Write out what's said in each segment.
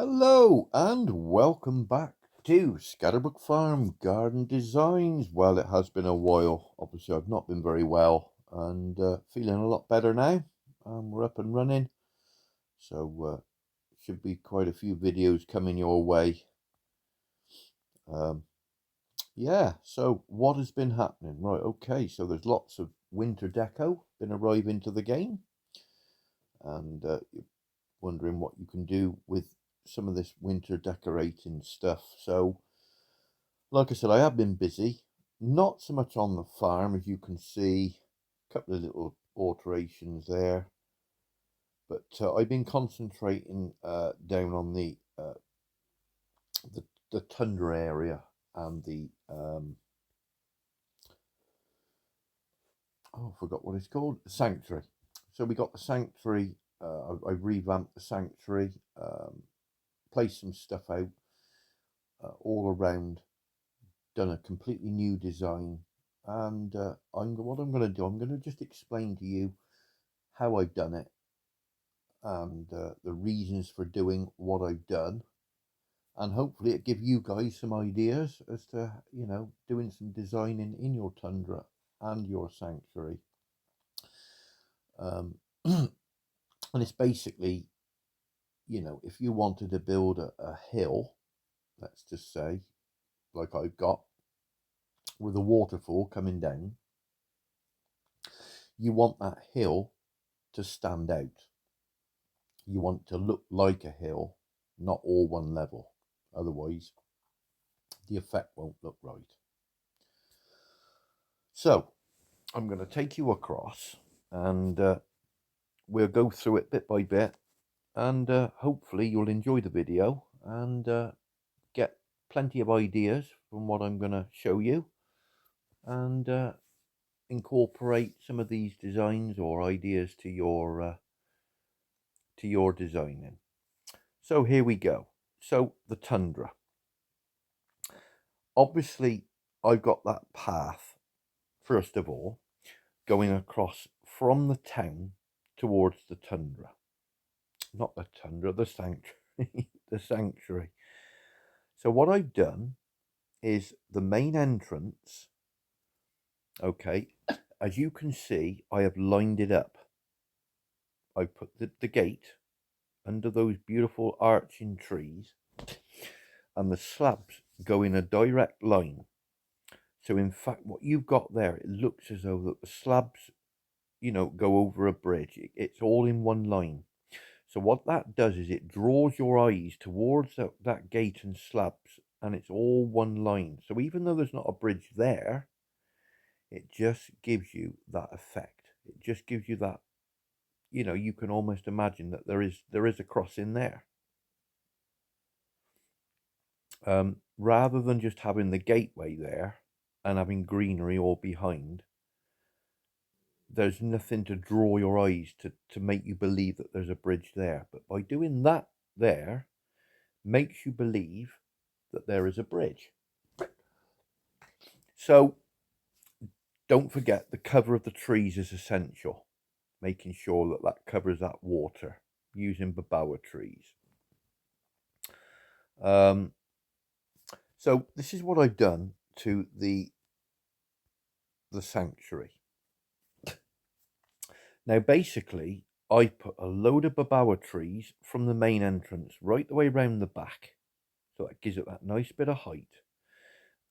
Hello and welcome back to Scatterbrook Farm Garden Designs. Well, it has been a while. Obviously, I've not been very well and feeling a lot better now. We're up and running, so should be quite a few videos coming your way. Um, yeah, so what has been happening? Right, okay, so there's lots of winter deco been arriving to the game, and you're wondering what you can do with some of this winter decorating stuff. So like I said, I have been busy, not so much on the farm, as you can see, a couple of little alterations there, but I've been concentrating down on the Tundra area and the oh, I forgot what it's called, the sanctuary. So we got the sanctuary. I revamped the sanctuary, placed some stuff out all around, done a completely new design, and what I'm going to do, I'm going to just explain to you how I've done it and the reasons for doing what I've done, and hopefully it give you guys some ideas as to doing some designing in your tundra and your sanctuary. And it's basically, if you wanted to build a hill, let's just say, like I've got, with a waterfall coming down, you want that hill to stand out. You want to look like a hill, not all one level. Otherwise, the effect won't look right. So, I'm going to take you across and we'll go through it bit by bit, and hopefully you'll enjoy the video and get plenty of ideas from what I'm going to show you, and incorporate some of these designs or ideas to your designing. So here we go. So the Tundra. Obviously, I've got that path, first of all, going across from the town towards the Tundra. Not the Tundra, the sanctuary. The sanctuary. So what I've done is the main entrance, okay, as you can see, I have lined it up. I put the gate under those beautiful arching trees, and the slabs go in a direct line. So in fact, what you've got there, it looks as though that the slabs, go over a bridge. It's all in one line. So what that does is it draws your eyes towards that gate and slabs, and it's all one line. So even though there's not a bridge there, it just gives you that effect. It just gives you that, you can almost imagine that there is a cross in there. Rather than just having the gateway there and having greenery all behind, there's nothing to draw your eyes to make you believe that there's a bridge there. But by doing that there, makes you believe that there is a bridge. So don't forget, the cover of the trees is essential, making sure that that covers that water using babawa trees. So this is what I've done to the sanctuary. Now basically, I put a load of babawa trees from the main entrance right the way around the back, so that gives it that nice bit of height,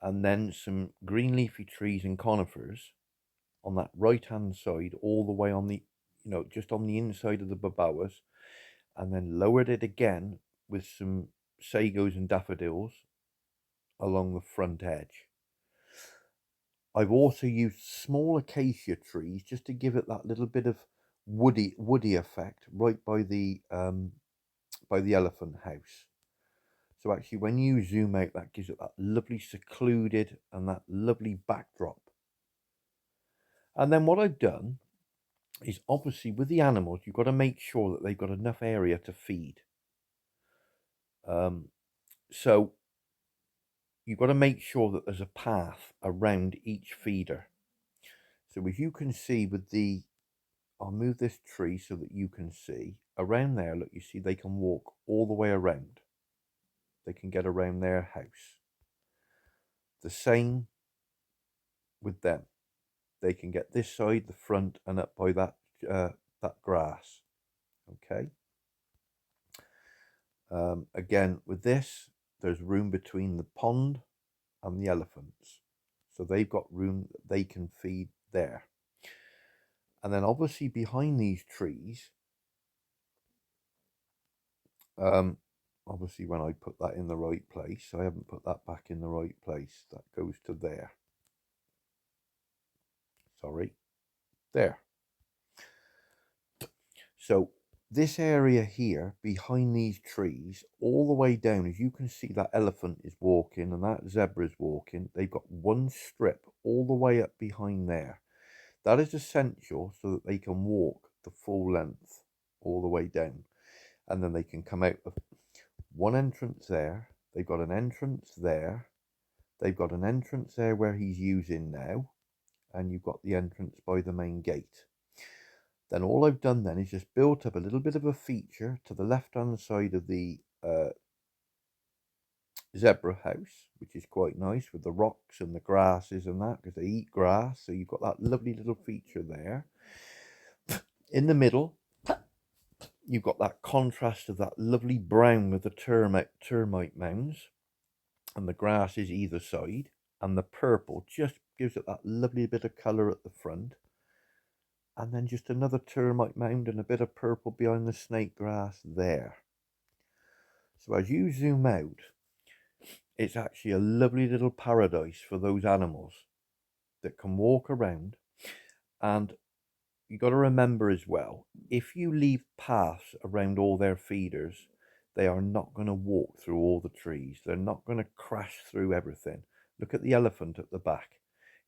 and then some green leafy trees and conifers on that right hand side, all the way on the, just on the inside of the babawas, and then lowered it again with some sagos and daffodils along the front edge. I've also used small acacia trees just to give it that little bit of woody effect right by the elephant house. So actually, when you zoom out, that gives it that lovely secluded and that lovely backdrop. And then what I've done is, obviously with the animals, you've got to make sure that they've got enough area to feed. So you've got to make sure that there's a path around each feeder. So as you can see with the, I'll move this tree so that you can see around there. Look, you see they can walk all the way around. they can get around their house. The same with them. They can get this side, the front, and up by that grass. Okay. Again, with this, there's room between the pond and the elephants. So they've got room that they can feed there. And then obviously behind these trees, obviously when I put that in the right place, I haven't put that back in the right place. That goes to there. Sorry, there. So this area here, behind these trees, all the way down, as you can see, that elephant is walking and that zebra is walking. They've got one strip all the way up behind there. That is essential so that they can walk the full length all the way down. And then they can come out of one entrance there. They've got an entrance there. They've got an entrance there where he's using now. And you've got the entrance by the main gate. Then all I've done then is just built up a little bit of a feature to the left-hand side of the zebra house, which is quite nice with the rocks and the grasses and that, because they eat grass. So you've got that lovely little feature there. In the middle, you've got that contrast of that lovely brown with the termite mounds, and the grass is either side, and the purple just gives it that lovely bit of colour at the front. And then just another termite mound and a bit of purple behind the snake grass there. So as you zoom out, it's actually a lovely little paradise for those animals that can walk around. And you got to remember as well, if you leave paths around all their feeders, they are not going to walk through all the trees. They're not going to crash through everything. Look at the elephant at the back.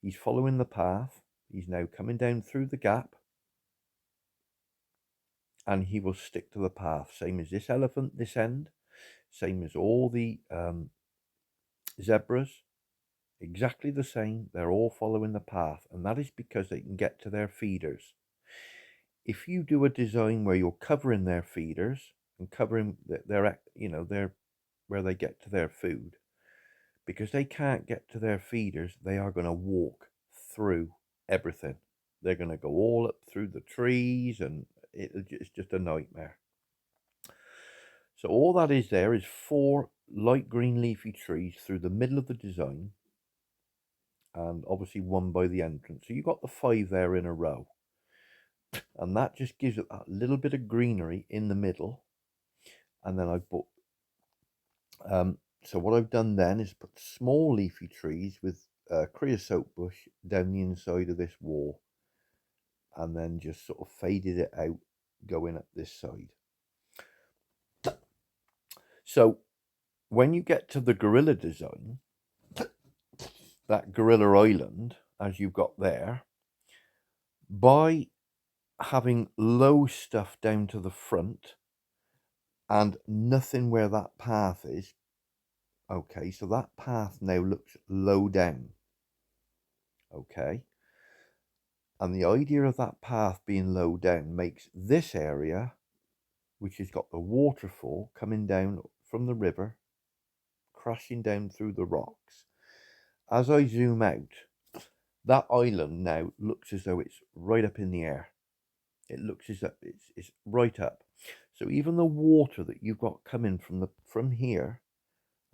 He's following the path. He's now coming down through the gap. And he will stick to the path. Same as this elephant, this end. Same as all the zebras. Exactly the same. They're all following the path. And that is because they can get to their feeders. If you do a design where you're covering their feeders and covering their where they get to their food, because they can't get to their feeders, they are going to walk through everything. They're going to go all up through the trees, and it's just a nightmare. So all that is there is 4 light green leafy trees through the middle of the design, and obviously one by the entrance. So you've got the 5 there in a row. And that just gives it that little bit of greenery in the middle. And then I've put, so what I've done then is put small leafy trees with creosote bush down the inside of this wall. And then just sort of faded it out going up this side. So when you get to the gorilla design, that gorilla island, as you've got there, by having low stuff down to the front and nothing where that path is, okay, so that path now looks low down, okay, and the idea of that path being low down makes this area, which has got the waterfall coming down from the river, crashing down through the rocks. As I zoom out, that island now looks as though it's right up in the air. It looks as though it's right up. So even the water that you've got coming from here,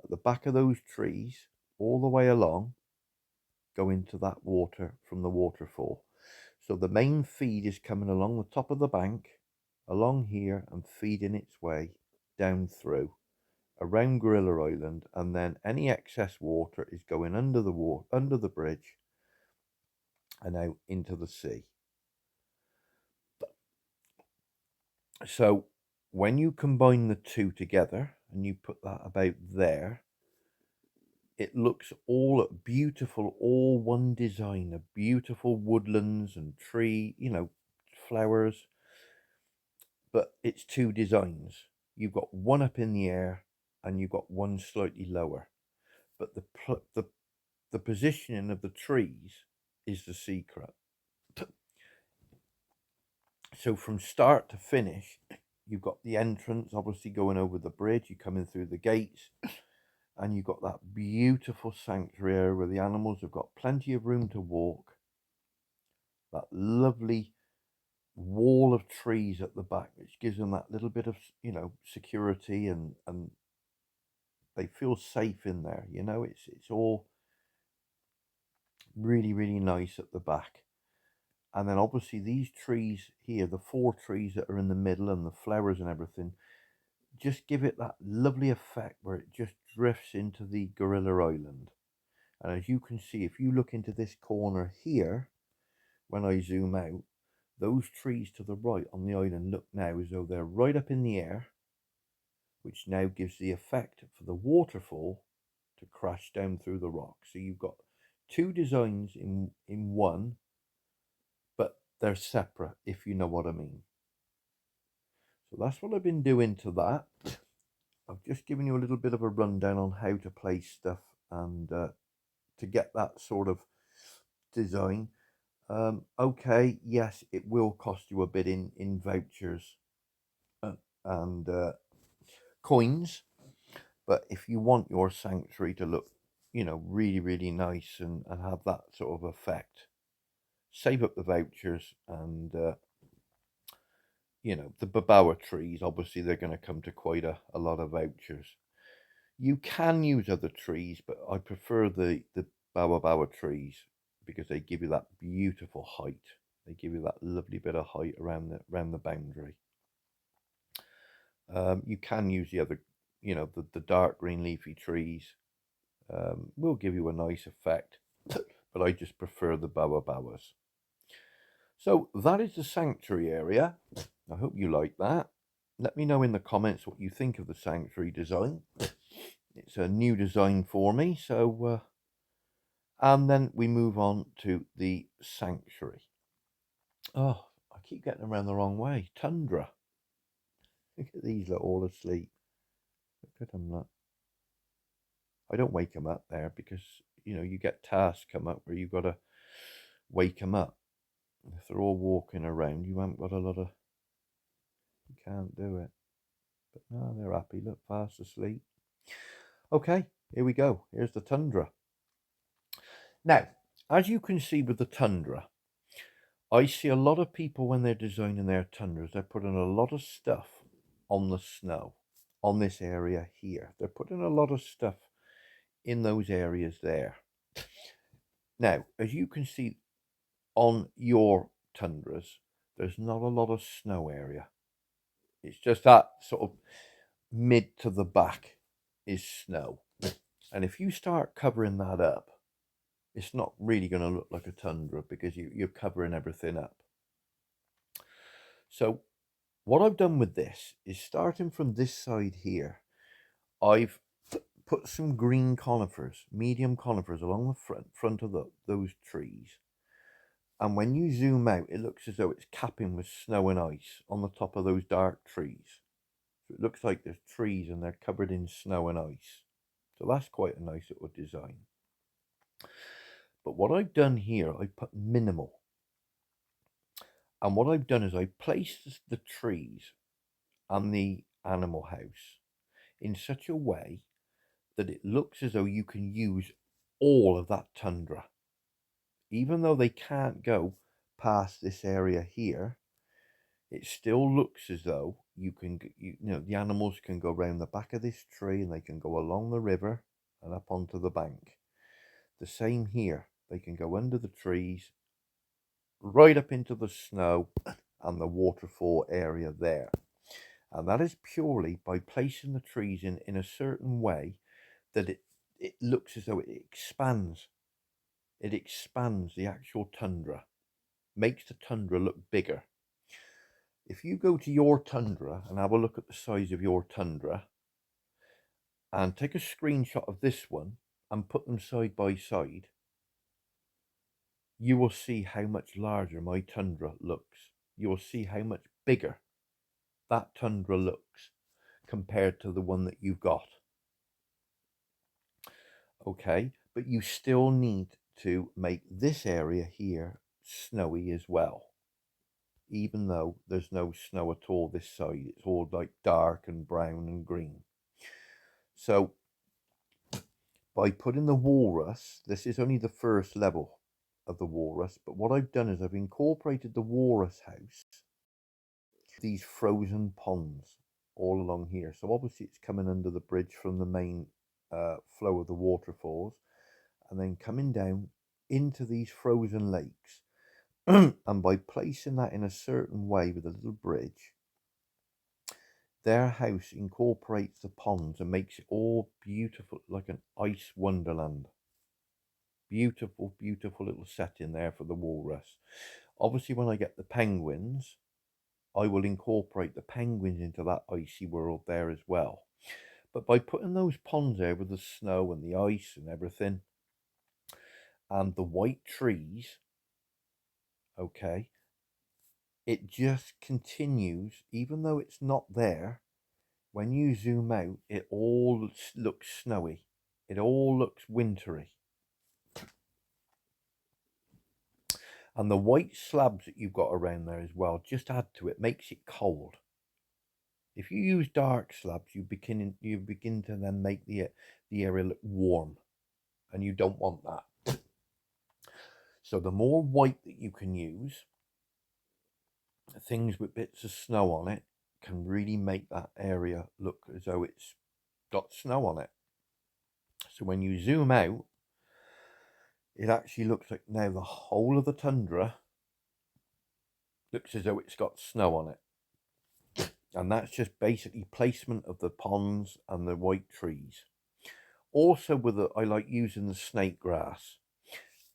at the back of those trees, all the way along, go into that water from the waterfall. So the main feed is coming along the top of the bank, along here, and feeding its way down through, around Gorilla Island, and then any excess water is going under the bridge, and out into the sea. So when you combine the two together and you put that about there, it looks all beautiful, all one design of beautiful woodlands and tree, flowers. But it's 2 designs. You've got one up in the air and you've got one slightly lower. But the positioning of the trees is the secret. So from start to finish, you've got the entrance, obviously going over the bridge. You come in through the gates. and you've got that beautiful sanctuary area where the animals have got plenty of room to walk. That lovely wall of trees at the back, which gives them that little bit of, you know, security, and they feel safe in there. You know, it's all really, really nice at the back. And then obviously these trees here, the 4 trees that are in the middle and the flowers and everything, just give it that lovely effect where it just drifts into the Gorilla Island. And as you can see, if you look into this corner here, when I zoom out, those trees to the right on the island look now as though they're right up in the air, which now gives the effect for the waterfall to crash down through the rock. So you've got 2 designs in one, but they're separate, if you know what I mean. So that's what I've been doing to that. I've just given you a little bit of a rundown on how to place stuff and to get that sort of design. Okay, yes, it will cost you a bit in vouchers and coins, but if you want your sanctuary to look, you know, really, really nice and have that sort of effect, save up the vouchers. And you know, the babawa trees, obviously they're going to come to quite a lot of vouchers. You can use other trees, but I prefer the bawa trees because they give you that beautiful height. They give you that lovely bit of height around the boundary. You can use the other, you know, the dark green leafy trees. Will give you a nice effect, but I just prefer the bawas. So that is the sanctuary area. I hope you like that. Let me know in the comments what you think of the sanctuary design. It's a new design for me, so and then we move on to the sanctuary. Oh, I keep getting around the wrong way. Tundra. Look at these, they're all asleep. Look at them, look. I don't wake them up there because, you know, you get tasks come up where you've got to wake them up. If they're all walking around, you haven't got a lot of... You can't do it. But no, they're happy. Look, fast asleep. Okay, here we go. Here's the Tundra. Now, as you can see with the Tundra, I see a lot of people when they're designing their Tundras, they're putting a lot of stuff on the snow, on this area here. They're putting a lot of stuff in those areas there. Now, as you can see on your Tundras, there's not a lot of snow area. It's just that sort of mid to the back is snow. And if you start covering that up, it's not really going to look like a Tundra because you're covering everything up. So what I've done with this is, starting from this side here, I've put some green conifers, medium conifers, along the front of those trees. And when you zoom out, it looks as though it's capping with snow and ice on the top of those dark trees. So it looks like there's trees and they're covered in snow and ice. So that's quite a nice little design. But what I've done here, I put minimal. And what I've done is I placed the trees and the animal house in such a way that it looks as though you can use all of that Tundra. Even though they can't go past this area here, it still looks as though you can, you know, the animals can go around the back of this tree and they can go along the river and up onto the bank. The same here. They can go under the trees, right up into the snow and the waterfall area there. And that is purely by placing the trees in a certain way that it looks as though it expands. It expands the actual Tundra, makes the Tundra look bigger. If you go to your Tundra and have a look at the size of your Tundra and take a screenshot of this one and put them side by side, you will see how much larger my Tundra looks. You will see how much bigger that Tundra looks compared to the one that you've got. Okay, but you still need to make this area here snowy as well. Even though there's no snow at all this side, it's all like dark and brown and green. So by putting the walrus, this is only the first level of the walrus, but what I've done is I've incorporated the walrus house, these frozen ponds all along here. So obviously it's coming under the bridge from the main flow of the waterfalls, and then coming down into these frozen lakes. And by placing that in a certain way with a little bridge, their house incorporates the ponds and makes it all beautiful, like an ice wonderland. Beautiful, beautiful little setting there for the walrus. Obviously, when I get the penguins, I will incorporate the penguins into that icy world there as well. But by putting those ponds there with the snow and the ice and everything, and the white trees, okay, it just continues, even though it's not there. When you zoom out, it all looks snowy. It all looks wintry. And the white slabs that you've got around there as well just add to it, makes it cold. If you use dark slabs, you begin to then make the area look warm, and you don't want that. So the more white that you can use, things with bits of snow on it can really make that area look as though it's got snow on it. So when you zoom out, it actually looks like now the whole of the tundra looks as though it's got snow on it. And that's just basically placement of the ponds and the white trees. Also I like using the snake grass.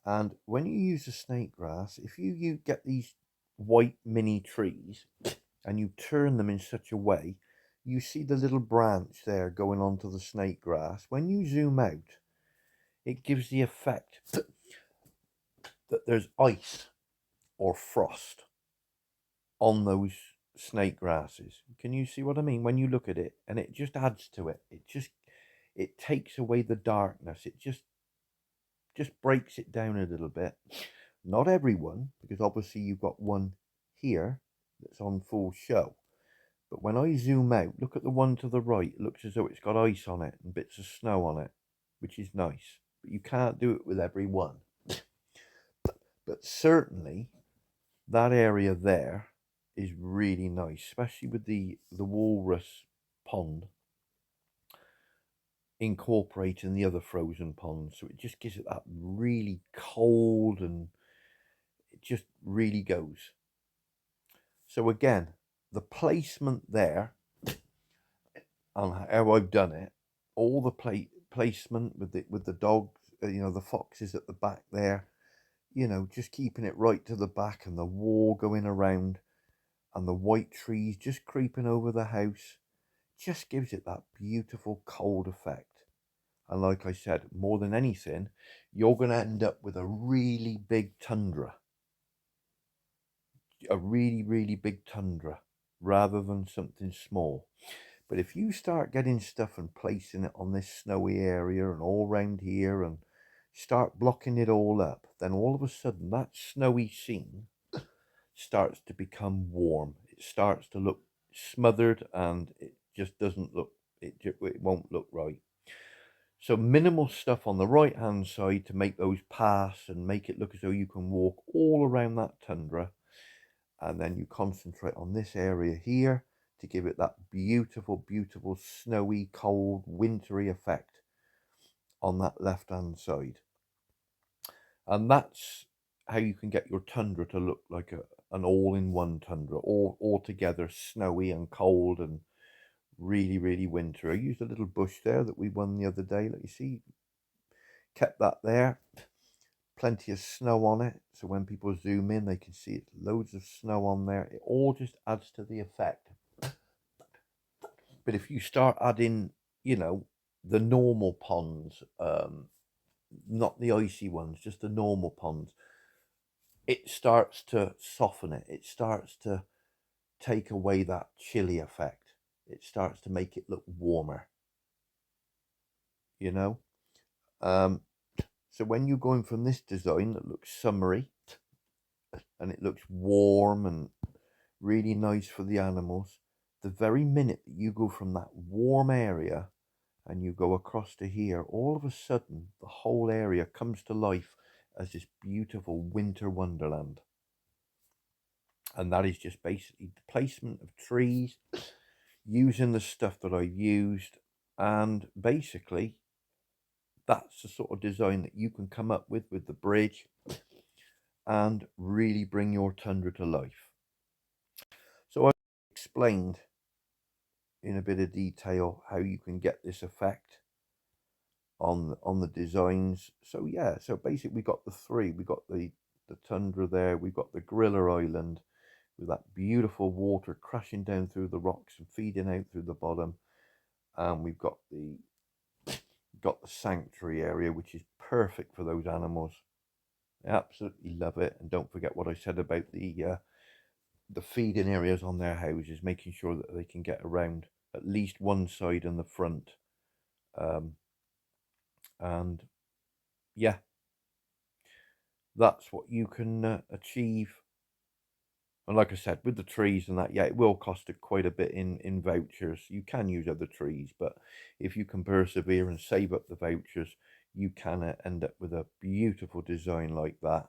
And when you use the snake grass, if you get these white mini trees and you turn them in such a way, you see the little branch there going onto the snake grass. When you zoom out, it gives the effect that there's ice or frost on those snake grasses. Can you see what I mean? When you look at it, and it just adds to it. It takes away the darkness. It just breaks it down a little bit. Not everyone, because obviously you've got one here that's on full show. But when I zoom out, look at the one to the right. It looks as though it's got ice on it and bits of snow on it, which is nice. But you can't do it with every one. But certainly that area there is really nice, especially with the walrus pond incorporating the other frozen ponds. So it just gives it that really cold, and it just really goes. So again, the placement there and how I've done it, all the placement with the dogs, the foxes at the back there, just keeping it right to the back, and the wall going around, and the white trees just creeping over the house, just gives it that beautiful cold effect. And like I said, more than anything, you're going to end up with a really big tundra. A really, really big tundra, rather than something small. But if you start getting stuff and placing it on this snowy area and all around here, and start blocking it all up, then all of a sudden that snowy scene starts to become warm. It starts to look smothered, and it just doesn't look, it won't look right. So minimal stuff on the right hand side to make those paths and make it look as though you can walk all around that tundra. And then you concentrate on this area here to give it that beautiful, beautiful, snowy, cold, wintry effect on that left hand side. And that's how you can get your tundra to look like an all-in-one tundra, all together snowy and cold and really, really winter. I used a little bush there that we won the other day. Let you see, kept that there. Plenty of snow on it, so when people zoom in, they can see it. Loads of snow on there. It all just adds to the effect. But if you start adding, the normal ponds, not the icy ones, just the normal ponds, it starts to soften it. It starts to take away that chilly effect. It starts to make it look warmer. So when you're going from this design that looks summery, and it looks warm and really nice for the animals, the very minute that you go from that warm area and you go across to here, all of a sudden the whole area comes to life as this beautiful winter wonderland. And that is just basically the placement of trees, using the stuff that I've used, and basically that's the sort of design that you can come up with the bridge and really bring your Tundra to life. So I explained in a bit of detail how you can get this effect on the designs. So yeah, so basically we got the three. We got the Tundra there, we've got the Gorilla Island with that beautiful water crashing down through the rocks and feeding out through the bottom, and we've got the sanctuary area, which is perfect for those animals. I absolutely love it. And don't forget what I said about the feeding areas on their houses, making sure that they can get around at least one side and the front. And yeah, that's what you can achieve. And like I said, with the trees and that, yeah, it will cost quite a bit in vouchers. You can use other trees, but if you can persevere and save up the vouchers, you can end up with a beautiful design like that.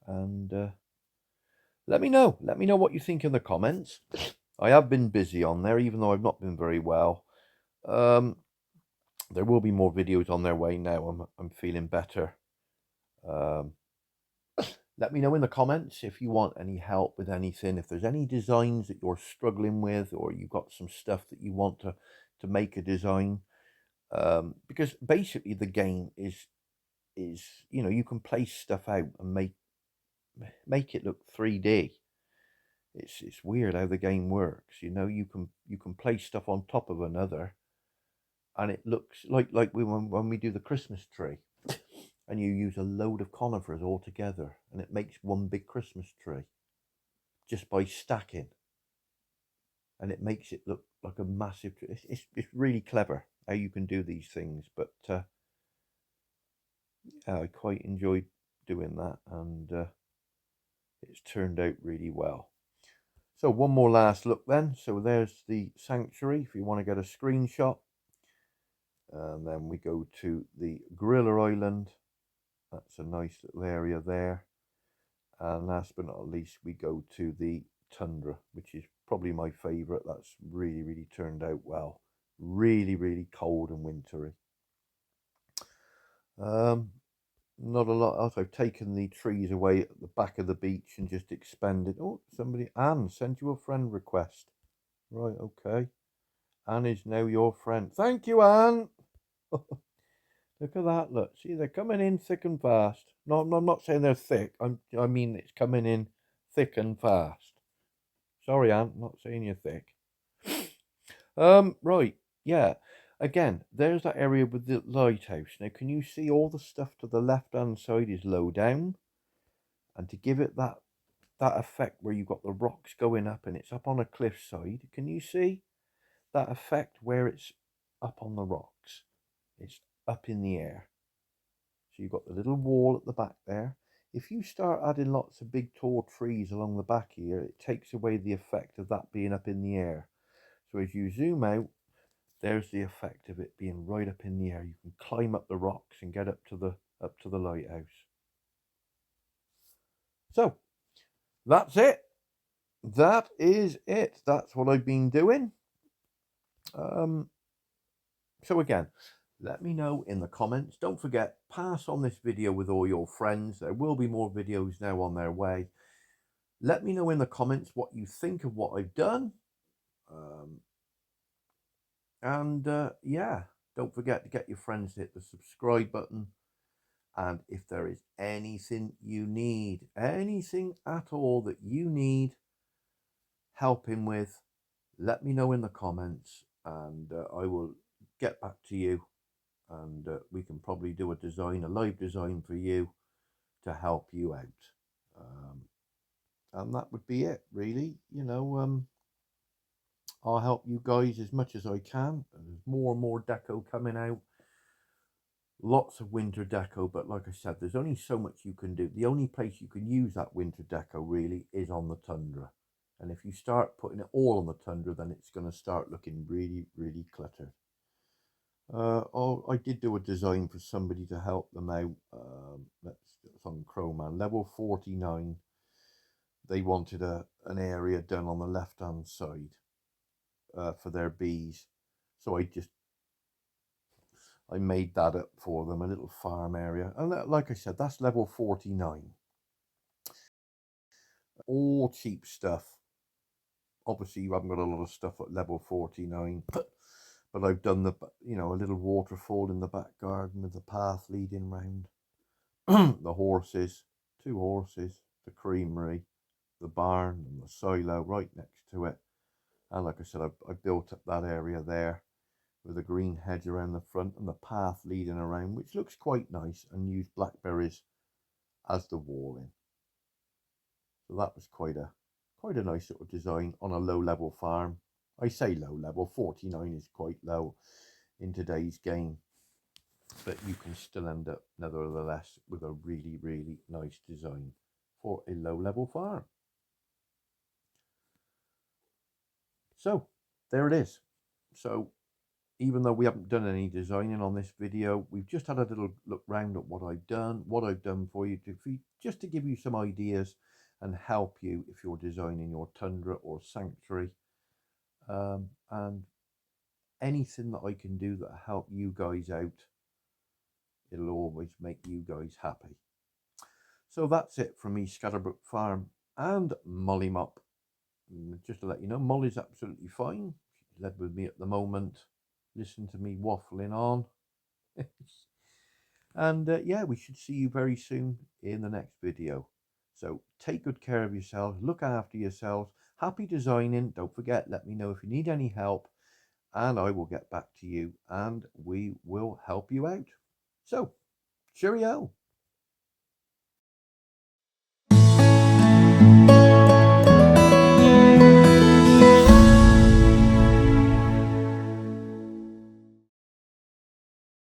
And let me know what you think in the comments. I have been busy on there, even though I've not been very well. There will be more videos on their way now. I'm feeling better. Let me know in the comments if you want any help with anything, if there's any designs that you're struggling with, or you've got some stuff that you want to make a design. Because basically the game is you know, you can place stuff out and make it look 3D. It's weird how the game works. You know, you can place stuff on top of another, and it looks like when we do the Christmas tree, and you use a load of conifers all together, and it makes one big Christmas tree just by stacking, and it makes it look like a massive tree. It's really clever how you can do these things, but yeah, I quite enjoyed doing that, and it's turned out really well. So one more last look then. So there's the sanctuary if you want to get a screenshot. And then we go to the Gorilla Island. That's a nice little area there. And last but not least, we go to the Tundra, which is probably my favourite. That's really turned out well. Really cold and wintry. Not a lot else. I've taken the trees away at the back of the beach and just expanded. Oh, somebody, Anne, sent you a friend request. Right, okay. Anne is now your friend. Thank you, Anne. Look at that, look. See, they're coming in thick and fast. No, I'm not saying they're thick. I mean it's coming in thick and fast. Sorry, Anne, I'm not saying you're thick. Right, yeah. Again, there's that area with the lighthouse. Now, can you see all the stuff to the left-hand side is low down? And to give it that effect where you've got the rocks going up and it's up on a cliffside, can you see that effect where it's up on the rocks? It's up in the air. So you've got the little wall at the back there. If you start adding lots of big tall trees along the back here, it takes away the effect of that being up in the air. So as you zoom out, there's the effect of it being right up in the air. You can climb up the rocks and get up to the lighthouse. So that's it. That is it. That's what I've been doing. So again, let me know in the comments. Don't forget, pass on this video with all your friends. There will be more videos now on their way. Let me know in the comments what you think of what I've done. Yeah, don't forget to get your friends to hit the subscribe button. And if there is anything you need, anything at all that you need helping with, let me know in the comments, and I will get back to you, and we can probably do a live design for you to help you out. And that would be it, really. You know, I'll help you guys as much as I can. There's more and more deco coming out. Lots of winter deco, but like I said, there's only so much you can do. The only place you can use that winter deco really is on the Tundra. And if you start putting it all on the Tundra, then it's going to start looking really cluttered. I did do a design for somebody to help them out. That's on Crowman, level 49. They wanted an area done on the left-hand side for their bees. So I made that up for them, a little farm area. And like I said, that's level 49. All cheap stuff. Obviously, you haven't got a lot of stuff at level 49, but I've done a little waterfall in the back garden with the path leading round. The horses, 2 horses, the creamery, the barn and the silo right next to it. And like I said, I built up that area there with a green hedge around the front and the path leading around, which looks quite nice, and used blackberries as the walling. So that was quite a nice sort of design on a low level farm. I say low level, 49 is quite low in today's game, but you can still end up nevertheless with a really, really nice design for a low level farm. So there it is. So even though we haven't done any designing on this video, we've just had a little look round at what I've done for you just to give you some ideas and help you if you're designing your Tundra or Sanctuary, and anything that I can do that help you guys out, it'll always make you guys happy. So that's it from me, Scatterbrook Farm and Molly Mop. Just to let you know, Molly's absolutely fine. She's led with me at the moment. Listen to me waffling on. And yeah, we should see you very soon in the next video. So take good care of yourselves, look after yourselves, happy designing. Don't forget, let me know if you need any help, and I will get back to you and we will help you out. So cheerio.